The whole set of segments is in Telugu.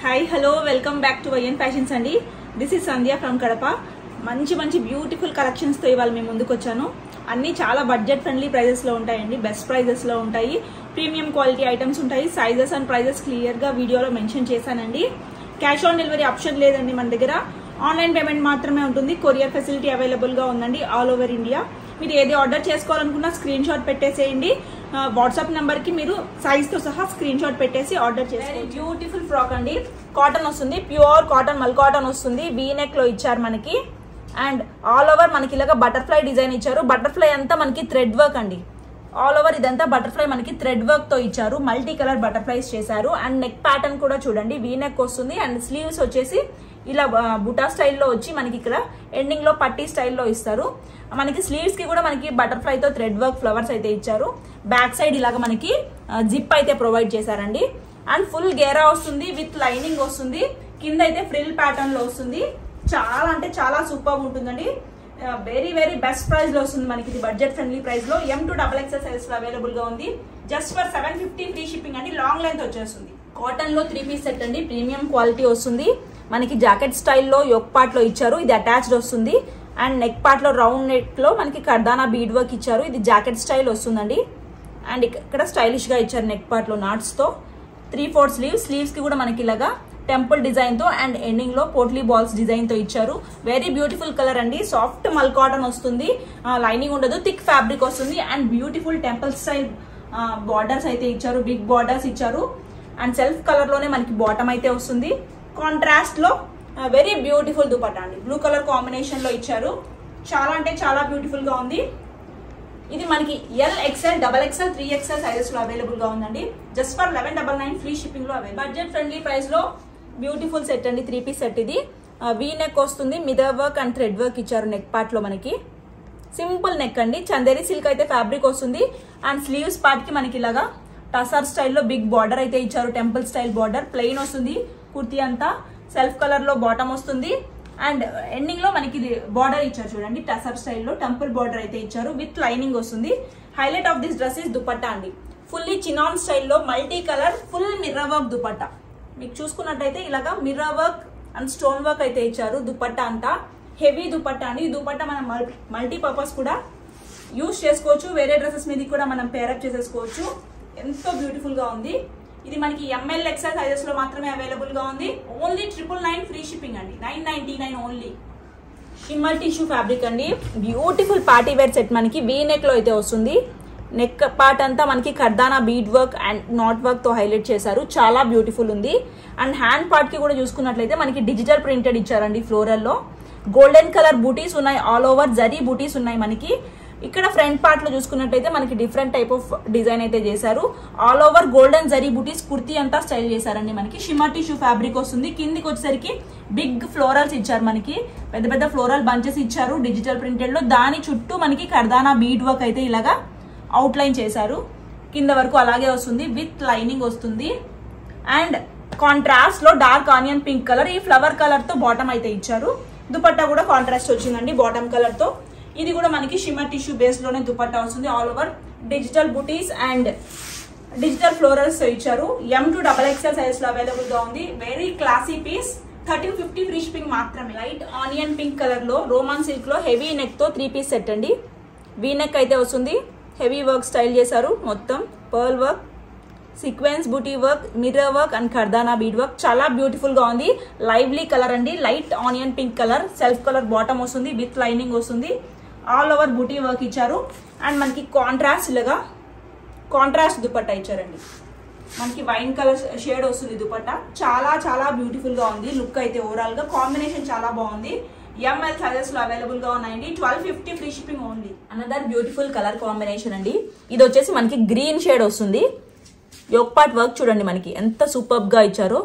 Hi hello welcome back to YN fashions అండి. This is Sandhya from Kadapa. మంచి బ్యూటిఫుల్ కలెక్షన్స్ తో ఇవాళ మేము ముందుకు వచ్చాను. అన్ని చాలా బడ్జెట్ ఫ్రెండ్లీ ప్రైజెస్ లో ఉంటాయండి, బెస్ట్ ప్రైజెస్ లో ఉంటాయి, ప్రీమియం క్వాలిటీ ఐటమ్స్ ఉంటాయి. సైజెస్ అండ్ ప్రైజెస్ క్లియర్ గా వీడియోలో మెన్షన్ చేశానండి. క్యాష్ ఆన్ డెలివరీ ఆప్షన్ లేదండి మన దగ్గర, ఆన్లైన్ పేమెంట్ మాత్రమే ఉంటుంది. కొరియర్ ఫెసిలిటీ అవైలబుల్ గా ఉందండి ఆల్ ఓవర్ ఇండియా. మీరు ఏది ఆర్డర్ చేసుకోవాలనుకున్నా స్క్రీన్ షాట్ పెట్టేసేయండి. వాట్సాప్ నెంబర్ కి మీరు సైజ్ తో సహా స్క్రీన్ షాట్ పెట్టేసి ఆర్డర్ చేయండి. బ్యూటిఫుల్ ఫ్రాక్ అండి, కాటన్ వస్తుంది, ప్యూర్ కాటన్ మల్ కాటన్ వస్తుంది. వీ నెక్ లో ఇచ్చారు మనకి, అండ్ ఆల్ ఓవర్ మనకి ఇలాగా బటర్ఫ్లై డిజైన్ ఇచ్చారు. బటర్ఫ్లై అంతా మనకి థ్రెడ్ వర్క్ అండి, ఆల్ ఓవర్ ఇదంతా బటర్ఫ్లై మనకి థ్రెడ్ వర్క్ తో ఇచ్చారు. మల్టీ కలర్ బటర్ఫ్లైస్ చేశారు. అండ్ నెక్ ప్యాటర్న్ కూడా చూడండి, వీ నెక్ వస్తుంది. అండ్ స్లీవ్స్ వచ్చేసి ఇలా బుటా స్టైల్లో వచ్చి మనకి ఇక్కడ ఎండింగ్ లో పట్టీ స్టైల్లో ఇస్తారు. మనకి స్లీవ్స్ కి కూడా మనకి బటర్ఫ్లై తో థ్రెడ్ వర్క్ ఫ్లవర్స్ అయితే ఇచ్చారు. బ్యాక్ సైడ్ ఇలాగా మనకి జిప్ అయితే ప్రొవైడ్ చేశారండి. అండ్ ఫుల్ గేరా వస్తుంది, విత్ లైనింగ్ వస్తుంది. కింద అయితే ఫ్రిల్ ప్యాటర్న్ లో వస్తుంది. చాలా అంటే చాలా సూపర్ ఉంటుందండి. వెరీ బెస్ట్ ప్రైస్ లో వస్తుంది మనకి, ఇది బడ్జెట్ ఫ్రెండ్లీ ప్రైస్ లో. M2 XXL సైజ్ లో అవైలబుల్ గా ఉంది. జస్ట్ ఫర్ 750 ఫ్రీ షిప్పింగ్ అండి. లాంగ్ లెంత్ వచ్చేస్తుంది. కాటన్ లో 3 పీస్ సెట్ అండి, ప్రీమియం క్వాలిటీ వస్తుంది. మనకి జాకెట్ స్టైల్లో యోక్ పార్ట్ లో ఇచ్చారు, ఇది అటాచ్డ్ వస్తుంది. అండ్ నెక్ పార్ట్ లో రౌండ్ నెక్ లో మనకి కర్దానా బీడ్ వర్క్ ఇచ్చారు, ఇది జాకెట్ స్టైల్ వస్తుందండి. అండ్ ఇక్కడ స్టైలిష్ గా ఇచ్చారు నెక్ పార్ట్ లో నాట్స్ తో. 3/4 స్లీవ్స్ కి కూడా మనకి ఇలాగా టెంపుల్ డిజైన్ తో అండ్ ఎండింగ్ లో పోట్లీ బాల్స్ డిజైన్ తో ఇచ్చారు. వెరీ బ్యూటిఫుల్ కలర్ అండి. సాఫ్ట్ మల్ కాటన్ వస్తుంది, లైనింగ్ ఉండదు, థిక్ ఫ్యాబ్రిక్ వస్తుంది. And beautiful temple style borders అయితే ఇచ్చారు, బిగ్ బార్డర్స్ ఇచ్చారు. అండ్ సెల్ఫ్ కలర్ లోనే మనకి బాటమ్ అయితే వస్తుంది. కాంట్రాస్ట్ లో వెరీ బ్యూటిఫుల్ దుపట్టా అండి, బ్లూ కలర్ కాంబినేషన్ లో ఇచ్చారు. చాలా అంటే చాలా బ్యూటిఫుల్ గా ఉంది. ఇది మనకి L, XL, XXL, 3XL sizes లో అవైలబుల్ గా ఉందండి. జస్ట్ ఫర్ 1199 ఫ్రీ షిప్పింగ్ లో అవైలబుల్. బడ్జెట్ ఫ్రెండ్లీ ప్రైస్ లో బ్యూటిఫుల్ సెట్ అండి, 3 పీస్ సెట్. ఇది వీ నెక్ వస్తుంది, mirror work and thread work ఇచ్చారు నెక్ పార్ట్ లో మనకి. సింపుల్ నెక్ అండి, చందేరి సిల్క్ అయితే ఫ్యాబ్రిక్ వస్తుంది. అండ్ స్లీవ్స్ పార్ట్ కి మనకి ఇలాగా టసర్ స్టైల్లో బిగ్ బార్డర్ అయితే ఇచ్చారు, టెంపుల్ స్టైల్ బార్డర్. ప్లెయిన్ వస్తుంది కుర్తీ అంతా, సెల్ఫ్ కలర్ లో బాటమ్ వస్తుంది. అండ్ ఎండింగ్ లో మనకి బార్డర్ ఇచ్చారు చూడండి, టసర్ స్టైల్లో టెంపుల్ బార్డర్ అయితే ఇచ్చారు, విత్ లైనింగ్ వస్తుంది. Highlight of this dress is dupatta అండి, ఫుల్లీ చినాన్ స్టైల్లో multi colour full mirror work dupatta. మీకు చూసుకున్నట్టయితే ఇలాగా mirror work and stone work అయితే ఇచ్చారు. దుపట్టా అంతా హెవీ దుపట్టా అండి. ఈ దుపట్టా మనం మల్టీ పర్పస్ కూడా యూజ్ చేసుకోవచ్చు, వేరే డ్రెస్సెస్ మీద కూడా మనం పేరప్ చేసేసుకోవచ్చు. ఎంతో బ్యూటిఫుల్ గా ఉంది. ఇది మనకి ML, XL సైజెస్ లో మాత్రమే అవైలబుల్ గా ఉంది. ఓన్లీ 999 ఫ్రీ షిప్పింగ్ అండి, 999 ఓన్లీ. షిమ్మర్ టిష్యూ ఫ్యాబ్రిక్ అండి, బ్యూటిఫుల్ పార్టీ వేర్ సెట్. మనకి వీ నెక్ లో అయితే వస్తుంది. నెక్ పార్ట్ అంతా మనకి కర్దానా bead work and knot work తో హైలైట్ చేశారు, చాలా బ్యూటిఫుల్ ఉంది. అండ్ హ్యాండ్ పార్ట్ కి కూడా చూసుకున్నట్లయితే మనకి డిజిటల్ ప్రింటెడ్ ఇచ్చారండి. ఫ్లోరల్ లో గోల్డెన్ కలర్ బూటీస్ ఉన్నాయి, ఆల్ ఓవర్ జరీ బూటీస్ ఉన్నాయి మనకి. ఇక్కడ ఫ్రంట్ పార్ట్ లో చూసుకున్నట్టయితే మనకి డిఫరెంట్ టైప్ ఆఫ్ డిజైన్ అయితే చేశారు. ఆల్ ఓవర్ గోల్డెన్ జరీ బూటీస్ కుర్తీ అంతా స్టైల్ చేశారండి. మనకి షిమ్మర్ టిష్యూ ఫ్యాబ్రిక్ వస్తుంది. కిందికి వచ్చేసరికి బిగ్ ఫ్లోరల్స్ ఇచ్చారు, మనకి పెద్ద ఫ్లోరల్ బంచెస్ ఇచ్చారు డిజిటల్ ప్రింటెడ్ లో. దాని చుట్టూ మనకి కర్దానా బీడ్ వర్క్ అయితే ఇలాగా అవుట్ లైన్ చేశారు. కింద వరకు అలాగే వస్తుంది, విత్ లైనింగ్ వస్తుంది. అండ్ కాంట్రాస్ట్ లో డార్క్ ఆనియన్ పింక్ కలర్, ఈ ఫ్లవర్ కలర్ తో బాటమ్ అయితే ఇచ్చారు. దుపట్టా కూడా కాంట్రాస్ట్ వచ్చిందండి బాటమ్ కలర్ తో. ఇది కూడా మనకి షిమ్మర్ టిష్యూ బేస్ లోనే దుపట్టా వస్తుంది. ఆల్ ఓవర్ డిజిటల్ బుటీస్ అండ్ డిజిటల్ ఫ్లోరల్స్ ఇచ్చారు. M2 XXL సైజ్ లో అవైలబుల్ గా ఉంది. Very classy piece, 1350 free shipping మాత్రమే. లైట్ ఆనియన్ పింక్ కలర్ లో రోమాన్ సిల్క్ లో హెవీ నెక్ తో 3 పీస్ సెట్ అండి. వీ నెక్ అయితే వస్తుంది, హెవీ వర్క్ స్టైల్ చేశారు. మొత్తం పర్ల్ వర్క్, సీక్వెన్స్ బూటీ వర్క్, మిర్రర్ వర్క్ అండ్ కర్దానా బీడ్ వర్క్. చాలా బ్యూటిఫుల్ గా ఉంది. లైవ్లీ కలర్ అండి, light onion pink colour. Self colour bottom వస్తుంది, విత్ లైనింగ్ వస్తుంది. ఆల్ ఓవర్ బూటీ వర్క్ ఇచ్చారు. అండ్ మనకి కాంట్రాస్ట్ ఇలాగా కాంట్రాస్ట్ దుపట్టా ఇచ్చారండి. మనకి వైన్ కలర్ షేడ్ వస్తుంది దుపట్టా. చాలా బ్యూటిఫుల్ గా ఉంది. లుక్ అయితే ఓవరాల్ గా కాంబినేషన్ చాలా బాగుంది. ML సైజెస్ లో అవైలబుల్ గా ఉన్నాయండి. 1250 free shipping only. Another beautiful colour combination అండి. ఇది వచ్చేసి మనకి గ్రీన్ షేడ్ వస్తుంది. యోక్ పార్ట్ వర్క్ చూడండి మనకి ఎంత సూపర్ గా ఇచ్చారో.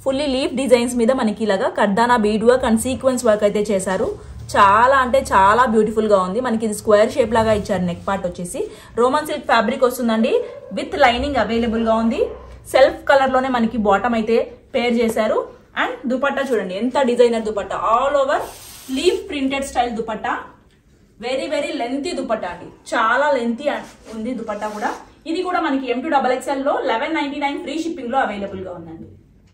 ఫుల్లీ లీఫ్ డిజైన్స్ మీద మనకి ఇలాగా కర్దానా bead work and sequence work అయితే చేశారు. చాలా అంటే చాలా బ్యూటిఫుల్ గా ఉంది. మనకి ఇది స్క్వేర్ షేప్ లాగా ఇచ్చారు. నెక్ పార్ట్ వచ్చేసి రోమన్ సిల్క్ ఫ్యాబ్రిక్ వస్తుందండి, విత్ లైనింగ్ అవైలబుల్ గా ఉంది. సెల్ఫ్ కలర్ లోనే మనకి బాటమ్ అయితే పేర్ చేశారు. అండ్ దుపట్టా చూడండి ఎంత designer dupatta, all over leaf printed style dupatta. Very lengthy dupatta అండి, చాలా లెంతీ ఉంది దుపట్టా కూడా. ఇది కూడా మనకి M2 XXL లో 1199 ఫ్రీ షిప్పింగ్ లో అవైలబుల్ గా ఉందండి.